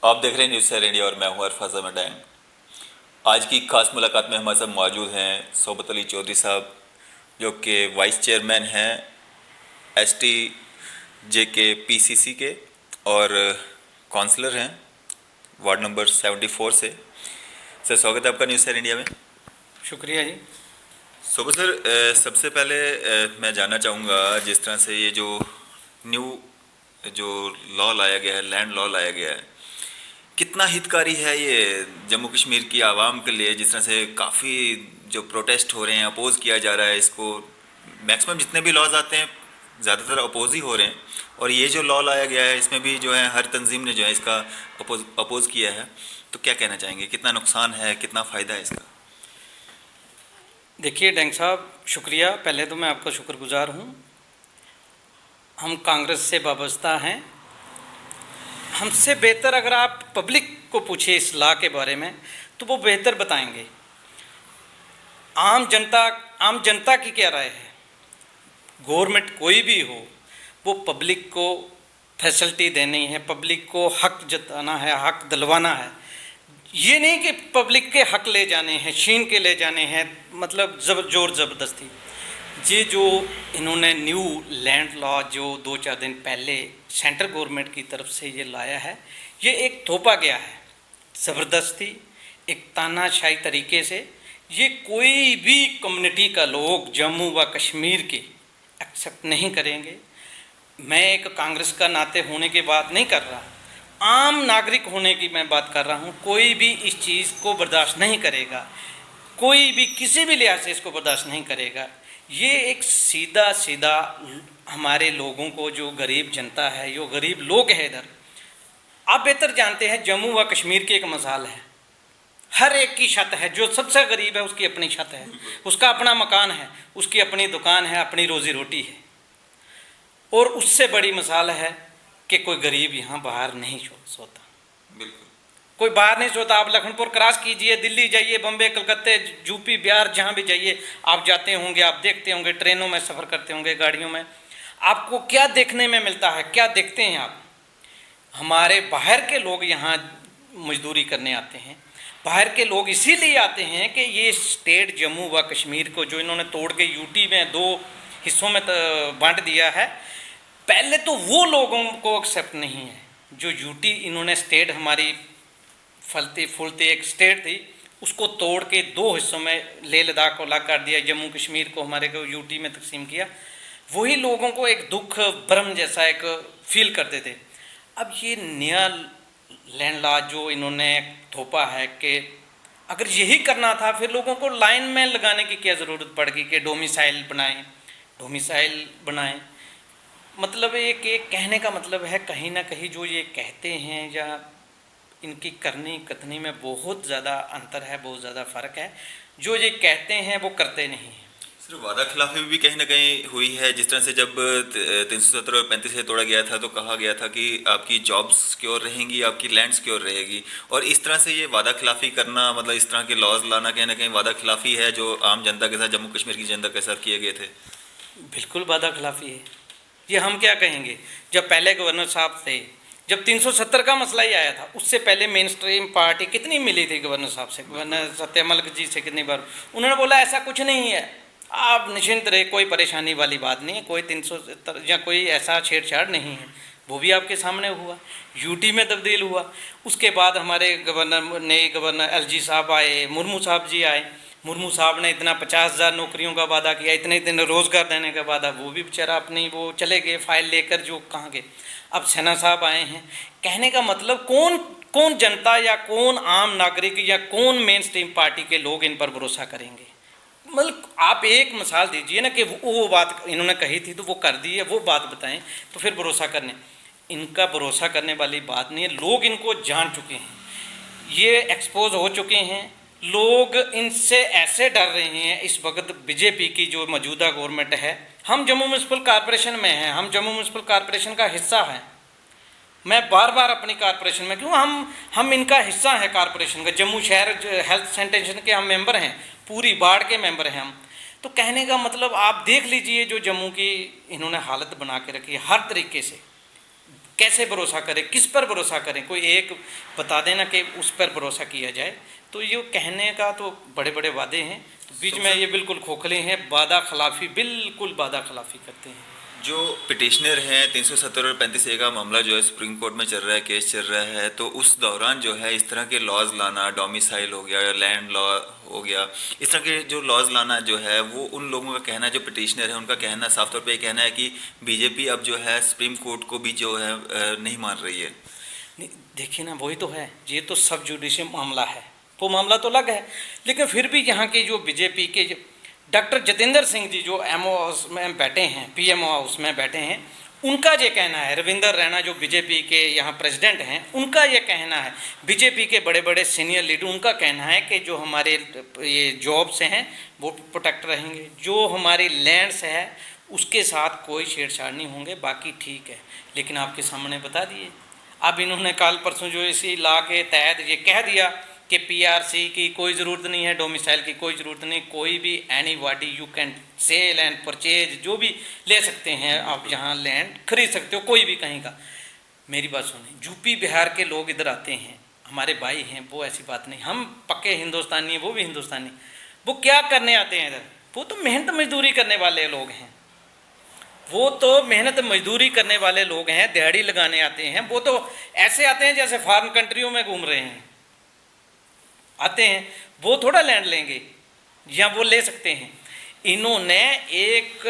आप देख रहे हैं न्यूज़ सैर इंडिया और मैं हूं अरफाज अहमद डैंग। आज की खास मुलाकात में हमारे साथ मौजूद हैं सोबत अली चौधरी साहब, जो कि वाइस चेयरमैन हैं एसटी जेके पीसीसी के और काउंसलर हैं वार्ड नंबर 74 से। सर, स्वागत है आपका न्यूज़ सैर इंडिया में। शुक्रिया जी। सोबत सर, सबसे पहले मैं जानना चाहूँगा, जिस तरह से ये जो न्यू जो लॉ लाया गया है, लैंड लॉ लाया गया है, कितना हितकारी है ये जम्मू कश्मीर की आवाम के लिए। जिस तरह से काफ़ी जो प्रोटेस्ट हो रहे हैं, अपोज किया जा रहा है इसको। मैक्सिमम जितने भी लॉज आते हैं ज़्यादातर अपोज ही हो रहे हैं, और ये जो लॉ लाया गया है इसमें भी जो है हर तंजीम ने जो है इसका अपोज किया है। तो क्या कहना चाहेंगे, कितना नुकसान है, कितना फ़ायदा है इसका? देखिए डैंग साहब, शुक्रिया। पहले तो मैं आपका शुक्रगुजार हूँ। हम कांग्रेस से वाबस्ता हैं। हमसे बेहतर अगर आप पब्लिक को पूछिए इस लॉ के बारे में तो वो बेहतर बताएंगे। आम जनता की क्या राय है? गवर्नमेंट कोई भी हो, वो पब्लिक को फैसिलिटी देनी है, पब्लिक को हक जताना है, हक दिलवाना है। ये नहीं कि पब्लिक के हक ले जाने हैं, छीन के ले जाने हैं, मतलब जोर ज़बरदस्ती। ये जो इन्होंने न्यू लैंड लॉ जो 2-4 दिन पहले सेंट्रल गवर्नमेंट की तरफ से ये लाया है, ये एक थोपा गया है ज़बरदस्ती, एक तानाशाही तरीके से। ये कोई भी कम्युनिटी का लोग जम्मू व कश्मीर के एक्सेप्ट नहीं करेंगे। मैं एक कांग्रेस का नाते होने की बात नहीं कर रहा, आम नागरिक होने की मैं बात कर रहा हूँ। कोई भी इस चीज़ को बर्दाश्त नहीं करेगा, कोई भी किसी भी लिहाज से इसको बर्दाश्त नहीं करेगा। ये एक सीधा सीधा हमारे लोगों को, जो गरीब जनता है, जो गरीब लोग हैं इधर, आप बेहतर जानते हैं जम्मू व कश्मीर की एक मिसाल है। हर एक की छत है, जो सबसे गरीब है उसकी अपनी छत है, उसका अपना मकान है, उसकी अपनी दुकान है, अपनी रोज़ी रोटी है। और उससे बड़ी मिसाल है कि कोई गरीब यहाँ बाहर नहीं सोता। बिल्कुल, कोई बाहर नहीं सोता। आप लखनपुर क्रॉस कीजिए, दिल्ली जाइए, बम्बे, कलकत्ते, यूपी, बिहार, जहाँ भी जाइए आप जाते होंगे, आप देखते होंगे, ट्रेनों में सफ़र करते होंगे, गाड़ियों में, आपको क्या देखने में मिलता है, क्या देखते हैं आप? हमारे बाहर के लोग यहाँ मजदूरी करने आते हैं। बाहर के लोग इसीलिए आते हैं कि ये स्टेट जम्मू व कश्मीर को जो इन्होंने तोड़ के यूटी में 2 हिस्सों में बांट दिया है, पहले तो वो लोगों को एक्सेप्ट नहीं है। जो यूटी इन्होंने स्टेट, हमारी फलती फूलती एक स्टेट थी, उसको तोड़ के 2 हिस्सों में लेह लद्दाख को अलग कर दिया, जम्मू कश्मीर को हमारे को यूटी में तकसीम किया। वही लोगों को एक दुख भ्रम जैसा एक फील करते थे। अब ये नया लैंड लॉ जो इन्होंने थोपा है कि अगर यही करना था फिर लोगों को लाइन में लगाने की क्या ज़रूरत पड़ गई कि डोमिसाइल बनाएं। मतलब ये कि कहने का मतलब है कहीं ना कहीं जो ये कहते हैं या इनकी करनी कथनी में बहुत ज़्यादा अंतर है, बहुत ज़्यादा फ़र्क है। जो ये कहते हैं वो करते नहीं हैं। सिर्फ वादा खिलाफी भी कहीं ना कहीं हुई है। जिस तरह से जब 370 और 35 से तोड़ा गया था तो कहा गया था कि आपकी जॉब्स सिक्योर रहेंगी, आपकी लैंड सिक्योर रहेगी, और इस तरह से ये वादा खिलाफी करना, मतलब इस तरह के लॉज लाना कहीं ना कहीं वादा खिलाफी है जो आम जनता के साथ, जम्मू कश्मीर की जनता के साथ किए गए थे। बिल्कुल वादा खिलाफी है। ये हम क्या कहेंगे, जब पहले गवर्नर साहब थे, जब 370 का मसला ही आया था, उससे पहले मेन स्ट्रीम पार्टी कितनी मिली थी गवर्नर साहब से, गवर्नर सत्यमल जी से कितनी बार उन्होंने बोला ऐसा कुछ नहीं है, आप निश्चिंत रहे, कोई परेशानी वाली बात नहीं है, कोई 370 या कोई ऐसा छेड़छाड़ नहीं है। वो भी आपके सामने हुआ, यूटी में तब्दील हुआ। उसके बाद हमारे नए गवर्नर एलजी साहब आए, मुर्मू साहब जी आए। मुर्मू साहब ने इतना 50,000 नौकरियों का वादा किया, इतने इतने रोज़गार देने का वादा, वो भी बेचारा अपनी वो चले गए फाइल लेकर, जो कहाँ गए। अब सेना साहब आए हैं। कहने का मतलब कौन जनता या कौन आम नागरिक या कौन मेन स्ट्रीम पार्टी के लोग इन पर भरोसा करेंगे? मतलब आप एक मिसाल दीजिए ना कि वो बात इन्होंने कही थी तो वो कर दी है, वो बात बताएं तो फिर भरोसा करने। इनका भरोसा करने वाली बात नहीं है। लोग इनको जान चुके हैं, ये एक्सपोज हो चुके हैं। लोग इनसे ऐसे डर रहे हैं इस वक्त बीजेपी की जो मौजूदा गवर्नमेंट है। हम जम्मू म्यूनसिपल कॉरपोरेशन में हैं, हम जम्मू म्यूनसिपल कॉरपोरेशन का हिस्सा हैं। मैं बार बार अपनी कॉरपोरेशन में क्यों, हम इनका हिस्सा है कॉरपोरेशन का। जम्मू शहर हेल्थ सैनिटेशन के हम मेंबर हैं, पूरी वार्ड के मेंबर हैं हम। तो कहने का मतलब आप देख लीजिए जो जम्मू की इन्होंने हालत बना के रखी है हर तरीके से। कैसे भरोसा करें, किस पर भरोसा करें, कोई एक बता देना कि उस पर भरोसा किया जाए। तो ये कहने का तो बड़े बड़े वादे हैं, तो बीच में ये बिल्कुल खोखले हैं, वादा खिलाफी, बिल्कुल वादा खिलाफी करते हैं। जो पिटिशनर हैं 370 और 35A का मामला जो है सुप्रीम कोर्ट में चल रहा है, केस चल रहा है, तो उस दौरान जो है इस तरह के लॉज लाना, डोमिसाइल हो गया या लैंड लॉ हो गया, इस तरह के जो लॉज लाना जो है, वो उन लोगों का कहना है, जो पिटिशनर है उनका कहना साफ तौर पे ये कहना है कि बीजेपी अब जो है सुप्रीम कोर्ट को भी जो है नहीं मान रही है। नहीं, देखिए ना, वही तो है, ये तो सब जुडिशियल मामला है, वो मामला तो अलग है, लेकिन फिर भी यहाँ के जो बीजेपी के डॉक्टर जितेंद्र सिंह जी जो एमओ हाउस में बैठे हैं, पीएमओ हाउस में बैठे हैं, उनका ये कहना है, रविंदर रैना जो बीजेपी के यहाँ प्रेसिडेंट हैं, उनका ये कहना है, बीजेपी के बड़े बड़े सीनियर लीडर, उनका कहना है कि जो हमारे ये जॉब्स हैं वो प्रोटेक्ट रहेंगे, जो हमारी लैंड्स है उसके साथ कोई छेड़छाड़ नहीं होंगे, बाकी ठीक है। लेकिन आपके सामने बता दिए, अब इन्होंने कल परसों जो इसी लॉ के तहत ये कह दिया कि पीआरसी की कोई ज़रूरत नहीं है, डोमिसाइल की कोई ज़रूरत नहीं, कोई भी any body you can sell and purchase, जो भी ले सकते हैं आप, यहाँ लैंड खरीद सकते हो कोई भी कहीं का। मेरी बात सुनिए, यूपी बिहार के लोग इधर आते हैं, हमारे भाई हैं, वो ऐसी बात नहीं, हम पक्के हिंदुस्तानी हैं, वो भी हिंदुस्तानी, वो क्या करने आते हैं इधर, वो तो मेहनत मजदूरी करने वाले लोग हैं, वो तो मेहनत मजदूरी करने वाले लोग हैं, दिहाड़ी लगाने आते हैं, वो तो ऐसे आते हैं जैसे फॉरेन कंट्रियों में घूम रहे हैं आते हैं, वो थोड़ा लैंड लेंगे या वो ले सकते हैं। इन्होंने एक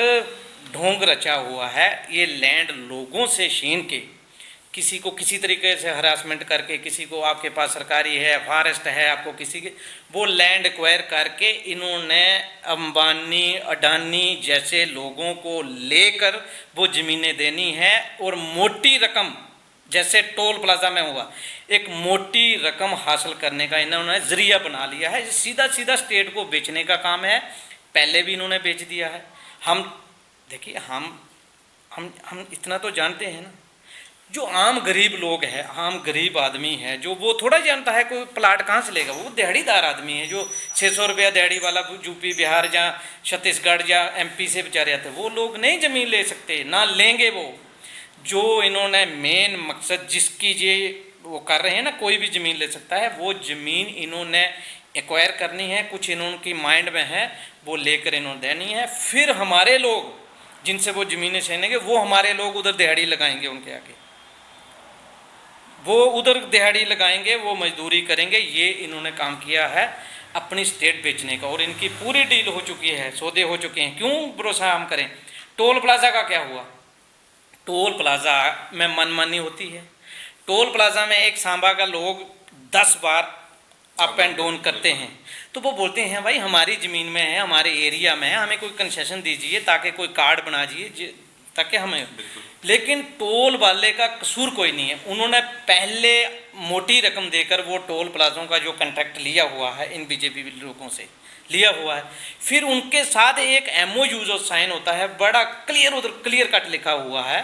ढोंग रचा हुआ है, ये लैंड लोगों से छीन के, किसी को किसी तरीके से हरासमेंट करके, किसी को आपके पास सरकारी है, फॉरेस्ट है, आपको किसी के, वो लैंड एक्वायर करके इन्होंने अंबानी अडानी जैसे लोगों को लेकर वो ज़मीनें देनी है, और मोटी रकम, जैसे टोल प्लाजा में हुआ, एक मोटी रकम हासिल करने का इन्होंने जरिया बना लिया है। सीधा सीधा स्टेट को बेचने का काम है, पहले भी इन्होंने बेच दिया है। हम देखिए, हम इतना तो जानते हैं ना, जो आम गरीब लोग हैं, आम गरीब आदमी है, जो वो थोड़ा जानता है कोई प्लाट कहाँ से लेगा, वो दिहाड़ीदार आदमी है, जो 600 रुपया दिहाड़ी वाला यूपी बिहार या छत्तीसगढ़ या एमपी से बेचारे आते हैं, वो लोग नहीं ज़मीन ले सकते, ना लेंगे वो। जो इन्होंने मेन मकसद जिसकी ये वो कर रहे हैं ना, कोई भी ज़मीन ले सकता है, वो ज़मीन इन्होंने एक्वायर करनी है, कुछ इन्होंने माइंड में है, वो लेकर इन्होंने देनी है, फिर हमारे लोग जिनसे वो ज़मीनें छीनेंगे, वो हमारे लोग उधर दिहाड़ी लगाएंगे, उनके आगे वो उधर दिहाड़ी लगाएंगे, वो मजदूरी करेंगे। ये इन्होंने काम किया है अपनी स्टेट बेचने का, और इनकी पूरी डील हो चुकी है, सौदे हो चुके हैं। क्यों भरोसा हम करें? टोल प्लाजा का क्या हुआ? टोल प्लाजा में मनमानी होती है। टोल प्लाजा में एक सांबा का लोग 10 बार अप एंड डाउन करते हैं, तो वो बोलते हैं भाई हमारी ज़मीन में है, हमारे एरिया में है, हमें कोई कंसेशन दीजिए, ताकि कोई कार्ड बना दीजिए ताकि हमें। लेकिन टोल वाले का कसूर कोई नहीं है, उन्होंने पहले मोटी रकम देकर वो टोल प्लाजों का जो कॉन्ट्रैक्ट लिया हुआ है इन बीजेपी लोगों से लिया हुआ है, फिर उनके साथ एक MOU जो साइन होता है, बड़ा क्लियर, उधर क्लियर कट लिखा हुआ है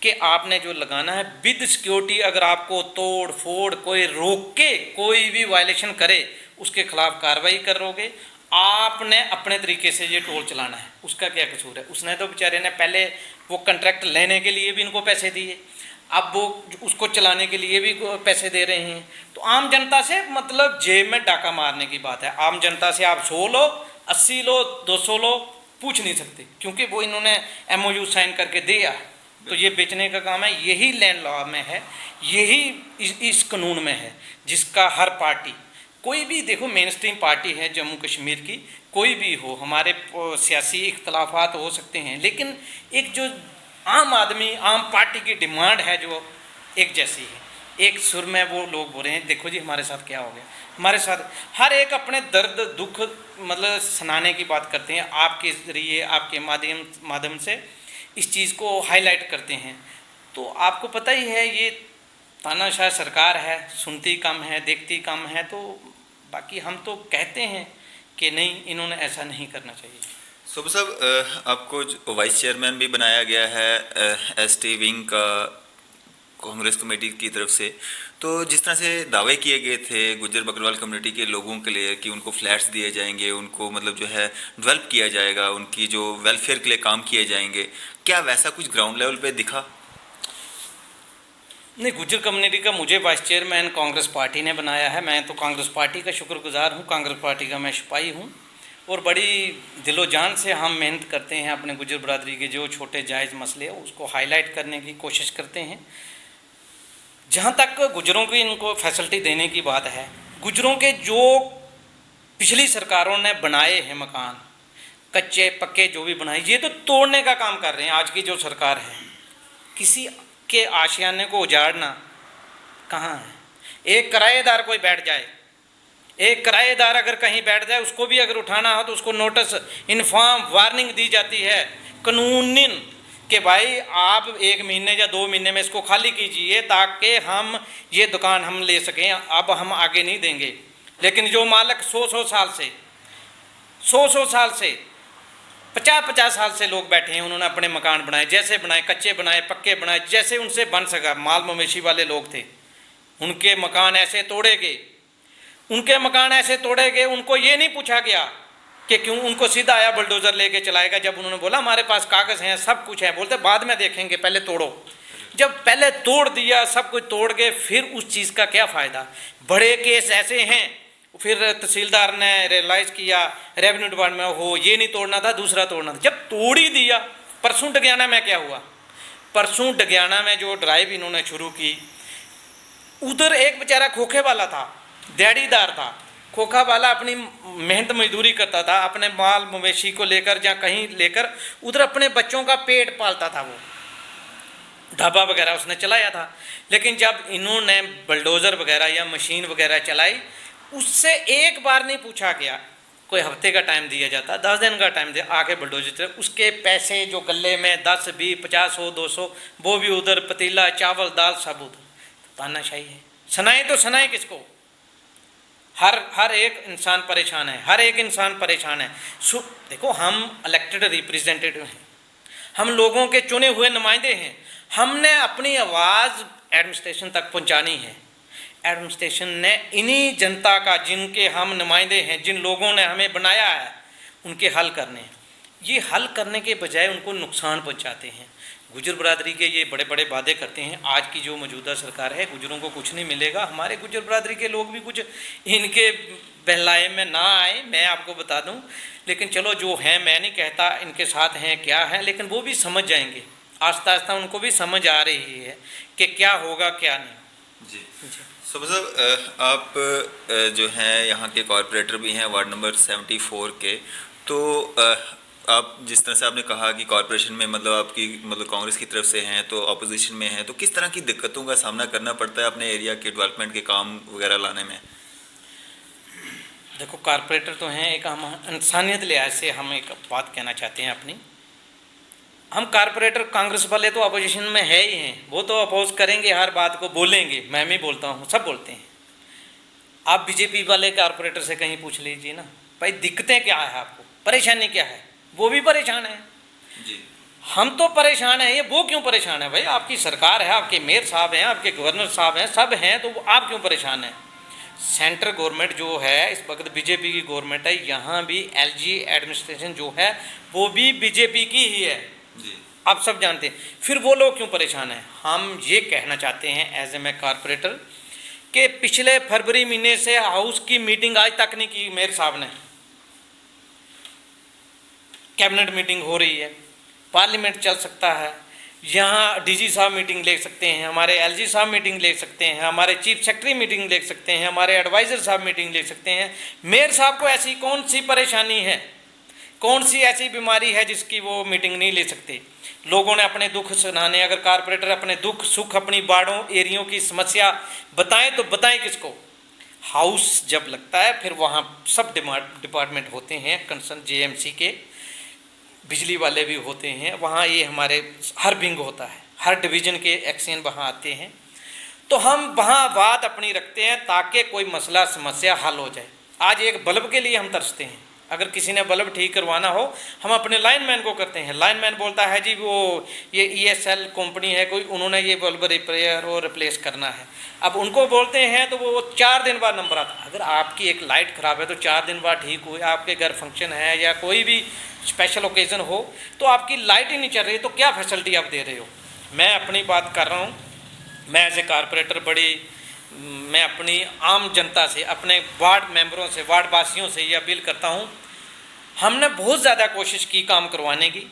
कि आपने जो लगाना है विद सिक्योरिटी, अगर आपको तोड़ फोड़ कोई रोक के कोई भी वायलेशन करे, उसके खिलाफ कार्रवाई करोगे, आपने अपने तरीके से ये टोल चलाना है। उसका क्या कसूर है? उसने तो बेचारे ने पहले वो कॉन्ट्रैक्ट लेने के लिए भी इनको पैसे दिए, अब वो उसको चलाने के लिए भी पैसे दे रहे हैं। तो आम जनता से मतलब जेब में डाका मारने की बात है। आम जनता से आप 100 लो, 80 लो, 200 लो, पूछ नहीं सकते, क्योंकि वो इन्होंने MOU साइन करके दिया है। तो ये बेचने का काम है, यही लैंड लॉ में है, यही इस कानून में है, जिसका हर पार्टी, कोई भी देखो मेन स्ट्रीम पार्टी है जम्मू कश्मीर की, कोई भी हो, हमारे सियासी इख्तलाफात हो सकते हैं, लेकिन एक जो आम आदमी, आम पार्टी की डिमांड है जो एक जैसी है, एक सुर में वो लोग बोल रहे हैं देखो जी हमारे साथ क्या हो गया। हमारे साथ हर एक अपने दर्द दुख मतलब सुनाने की बात करते हैं, आपके ज़रिए, आपके माध्यम से इस चीज़ को हाईलाइट करते हैं। तो आपको पता ही है ये तानाशाह सरकार है, सुनती कम है, देखती कम है। तो बाकी हम तो कहते हैं कि नहीं, इन्होंने ऐसा नहीं करना चाहिए। सुबह साहब, आपको वाइस चेयरमैन भी बनाया गया है ST विंग का कांग्रेस कमेटी की तरफ से। तो जिस तरह से दावे किए गए थे गुज्जर बकरवाल कम्युनिटी के लोगों के लिए कि उनको फ्लैट्स दिए जाएंगे, उनको मतलब जो है डेवलप किया जाएगा, उनकी जो वेलफेयर के लिए काम किए जाएंगे, क्या वैसा कुछ ग्राउंड लेवल पे दिखा? नहीं, गुज्जर कम्युनिटी का मुझे वाइस चेयरमैन कांग्रेस पार्टी ने बनाया है। मैं तो कांग्रेस पार्टी का शुक्रगुजार हूँ, कांग्रेस पार्टी का मैं सिपाही हूँ और बड़ी दिलो जान से हम मेहनत करते हैं। अपने गुज्जर बरादरी के जो छोटे जायज़ मसले हैं उसको हाईलाइट करने की कोशिश करते हैं। जहाँ तक गुज्जरों की इनको फैसिलिटी देने की बात है, गुज्जरों के जो पिछली सरकारों ने बनाए हैं मकान, कच्चे पक्के जो भी बनाए, ये तो तोड़ने का काम कर रहे हैं आज की जो सरकार है। किसी के आशियाने को उजाड़ना कहाँ है। एक किराएदार कोई बैठ जाए, एक किराएदार अगर कहीं बैठ जाए, उसको भी अगर उठाना हो तो उसको नोटिस, इन्फॉर्म, वार्निंग दी जाती है कानूनन कि भाई आप 1 महीने या 2 महीने में इसको खाली कीजिए ताकि हम ये दुकान हम ले सकें, अब हम आगे नहीं देंगे। लेकिन जो मालिक 100 साल से 50 साल से लोग बैठे हैं, उन्होंने अपने मकान बनाए, जैसे बनाए, कच्चे बनाए, पक्के बनाए, जैसे उनसे बन सका। माल मवेशी वाले लोग थे, उनके मकान ऐसे तोड़े गए, उनको ये नहीं पूछा गया कि क्यों। उनको सीधा आया बुलडोज़र लेके चलाएगा। जब उन्होंने बोला हमारे पास कागज़ हैं, सब कुछ है, बोलते बाद में देखेंगे, पहले तोड़ो। जब पहले तोड़ दिया, सब कुछ तोड़ के, फिर उस चीज़ का क्या फ़ायदा। बड़े केस ऐसे हैं, फिर तहसीलदार ने रियलाइज़ किया, रेवेन्यू डिपार्टमेंट हो, ये नहीं तोड़ना था, दूसरा तोड़ना था। जब तोड़ ही दिया, परसों डगियाना में क्या हुआ, परसों डगियाना में जो ड्राइव इन्होंने शुरू की, उधर एक बेचारा खोखे वाला था, दिहाड़ीदार था, खोखा वाला अपनी मेहनत मजदूरी करता था, अपने माल मवेशी को लेकर या कहीं लेकर, उधर अपने बच्चों का पेट पालता था। वो ढाबा वगैरह उसने चलाया था। लेकिन जब इन्होंने बुलडोज़र वगैरह या मशीन वगैरह चलाई, उससे एक बार नहीं पूछा गया। कोई हफ्ते का टाइम दिया जाता, 10 दिन का टाइम दिया, आके बुलडोज़र, उसके पैसे जो गले में 10, 20, 50, 100, 200, वो भी उधर, पतीला, चावल, दाल सब उधर। तानाशाही है। सुनाए तो सुनाए किसको। हर एक इंसान परेशान है, हर एक इंसान परेशान है। देखो, हम इलेक्टेड रिप्रेजेंटेटिव हैं, हम लोगों के चुने हुए नुमाइंदे हैं। हमने अपनी आवाज़ एडमिनिस्ट्रेशन तक पहुंचानी है। एडमिनिस्ट्रेशन ने इन्हीं जनता का, जिनके हम नुमाइंदे हैं, जिन लोगों ने हमें बनाया है, उनके हल करने हैं। ये हल करने के बजाय उनको नुकसान पहुंचाते हैं। गुज्जर बरादरी के ये बड़े बड़े वादे करते हैं। आज की जो मौजूदा सरकार है, गुज्जरों को कुछ नहीं मिलेगा। हमारे गुज्जर बरादरी के लोग भी कुछ इनके बहलाए में ना आए, मैं आपको बता दूं। लेकिन चलो, जो हैं, मैं नहीं कहता इनके साथ हैं क्या हैं, लेकिन वो भी समझ जाएंगे। आस्ता आस्ता उनको भी समझ आ रही है कि क्या होगा क्या नहीं। जी, सुबह साहब, आप जो हैं यहाँ के कॉरपोरेटर भी हैं, वार्ड नंबर 74 के। तो आप जिस तरह से आपने कहा कि कॉरपोरेशन में मतलब आपकी मतलब कांग्रेस की तरफ से हैं, तो अपोजिशन में हैं, तो किस तरह की दिक्कतों का सामना करना पड़ता है अपने एरिया के डेवलपमेंट के काम वगैरह लाने में? देखो, कॉरपोरेटर तो हैं, एक हम इंसानियत लिहाज से हम एक बात कहना चाहते हैं अपनी। हम कॉरपोरेटर, कांग्रेस वाले तो अपोजिशन में है ही हैं, वो तो अपोज करेंगे, हर बात को बोलेंगे। मैं भी बोलता हूँ, सब बोलते हैं। आप बीजेपी वाले कॉरपोरेटर से कहीं पूछ लीजिए ना, भाई दिक्कतें क्या है, आपको परेशानी क्या है। वो भी परेशान है जी। हम तो परेशान हैं, ये वो क्यों परेशान है? भाई आपकी सरकार है, आपके मेयर साहब हैं, आपके गवर्नर साहब हैं, सब हैं, तो आप क्यों परेशान हैं? सेंट्रल गवर्नमेंट जो है इस वक्त बीजेपी की गवर्नमेंट है, यहाँ भी एलजी एडमिनिस्ट्रेशन जो है वो भी बीजेपी की ही है जी। आप सब जानते हैं। फिर वो लोग क्यों परेशान हैं? हम ये कहना चाहते हैं एज ए मैं कॉरपोरेटर कि पिछले फरवरी महीने से हाउस की मीटिंग आज तक नहीं की मेयर साहब ने। कैबिनेट मीटिंग हो रही है, पार्लियामेंट चल सकता है, यहाँ डीजी साहब मीटिंग ले सकते हैं, हमारे एलजी साहब मीटिंग ले सकते हैं, हमारे चीफ सेक्रेटरी मीटिंग ले सकते हैं, हमारे एडवाइज़र साहब मीटिंग ले सकते हैं। मेयर साहब को ऐसी कौन सी परेशानी है, कौन सी ऐसी बीमारी है जिसकी वो मीटिंग नहीं ले सकते? लोगों ने अपने दुख सुनाने, अगर कॉरपोरेटर अपने दुख सुख, अपनी बाड़ों एरियों की समस्या बताएं तो बताएं किसको? हाउस जब लगता है फिर वहाँ सब डिपार्टमेंट होते हैं कंसर्न, जेएमसी के बिजली वाले भी होते हैं, वहाँ ये हमारे हर विंग होता है, हर डिवीज़न के एक्शन वहाँ आते हैं। तो हम वहाँ बात अपनी रखते हैं ताकि कोई मसला समस्या हल हो जाए। आज एक बल्ब के लिए हम तरसते हैं, अगर किसी ने बल्ब ठीक करवाना हो हम अपने लाइनमैन को करते हैं। लाइनमैन बोलता है जी वो ये ईएसएल कंपनी है कोई, उन्होंने ये बल्ब रिपेयर और रिप्लेस करना है। अब उनको बोलते हैं तो वो 4 दिन बाद नंबर आता है। अगर आपकी एक लाइट ख़राब है तो 4 दिन बाद ठीक हुई, आपके घर फंक्शन है या कोई भी स्पेशल ओकेज़न हो तो आपकी लाइट ही नहीं चल रही, तो क्या फैसिलिटी आप दे रहे हो? मैं अपनी बात कर रहा हूँ, मैं एज ए कारपोरेटर मैं अपनी आम जनता से, अपने वार्ड मेंबरों से, वार्ड वासियों से ये अपील करता हूँ, हमने बहुत ज़्यादा कोशिश की काम करवाने की,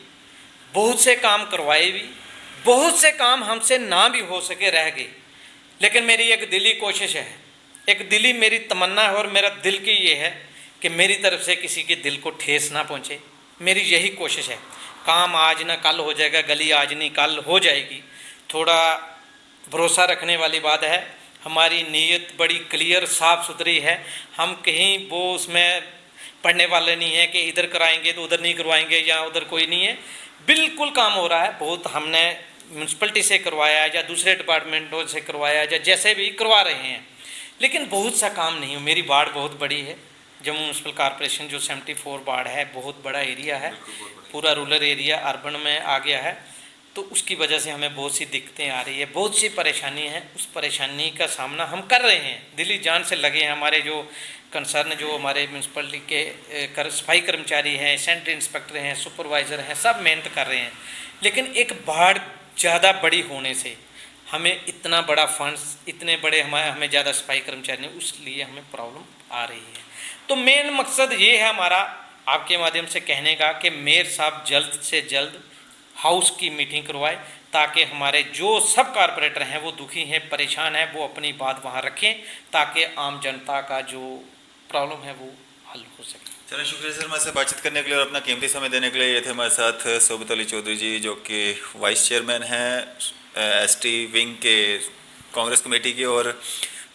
बहुत से काम करवाए भी, बहुत से काम हमसे ना भी हो सके रह गए, लेकिन मेरी एक दिली कोशिश है, एक दिली मेरी तमन्ना है और मेरा दिल की ये है कि मेरी तरफ से किसी के दिल को ठेस ना पहुँचे। मेरी यही कोशिश है। काम आज ना कल हो जाएगा, गली आज नहीं कल हो जाएगी। थोड़ा भरोसा रखने वाली बात है। हमारी नीयत बड़ी क्लियर साफ़ सुथरी है। हम कहीं वो उसमें पढ़ने वाले नहीं हैं कि इधर कराएंगे तो उधर नहीं करवाएंगे या उधर कोई नहीं है। बिल्कुल काम हो रहा है। बहुत हमने म्यूनसिपलिटी से करवाया या दूसरे डिपार्टमेंटों से करवाया या जैसे भी करवा रहे हैं, लेकिन बहुत सा काम नहीं है। मेरी वार्ड बहुत बड़ी है, जम्मू म्यूनसिपल कॉरपोरेशन जो 74 वार्ड है, बहुत बड़ा एरिया है, पूरा रूरल एरिया अर्बन में आ गया है। तो उसकी वजह से हमें बहुत सी दिक्कतें आ रही है, बहुत सी परेशानी है। उस परेशानी का सामना हम कर रहे हैं, दिली जान से लगे हैं। हमारे जो कंसर्न, जो हमारे म्यूनसिपलिटी के सफाई कर्मचारी हैं, सेंटर इंस्पेक्टर हैं, सुपरवाइज़र हैं, सब मेहनत कर रहे हैं। लेकिन एक बाढ़ ज़्यादा बड़ी होने से हमें इतना बड़ा फंड्स, इतने बड़े हमें ज़्यादा सफाई कर्मचारी नहीं, उसलिए हमें प्रॉब्लम आ रही है। तो मेन मकसद ये है हमारा आपके माध्यम से कहने का कि मेयर साहब जल्द से जल्द हाउस की मीटिंग करवाए, ताकि हमारे जो सब कारपोरेटर हैं वो दुखी हैं, परेशान हैं, वो अपनी बात वहाँ रखें, ताकि आम जनता का जो प्रॉब्लम है वो हल हो सके। चलिए, शुक्रिया सर हमारे साथ बातचीत करने के लिए और अपना कीमती समय देने के लिए। ये थे हमारे साथ सोबत अली चौधरी जी, जो कि वाइस चेयरमैन हैं एसटी विंग के कांग्रेस कमेटी के और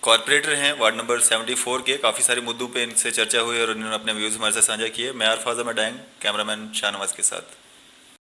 कॉरपोरेटर हैं वार्ड नंबर 74 के। काफ़ी सारे मुद्दों पे इनसे चर्चा हुई और उन्होंने अपने व्यूज़ हमारे साथ साझा किए। मैं अरफाज़ अहमद डैंग, कैमरामैन शाहनवाज के साथ।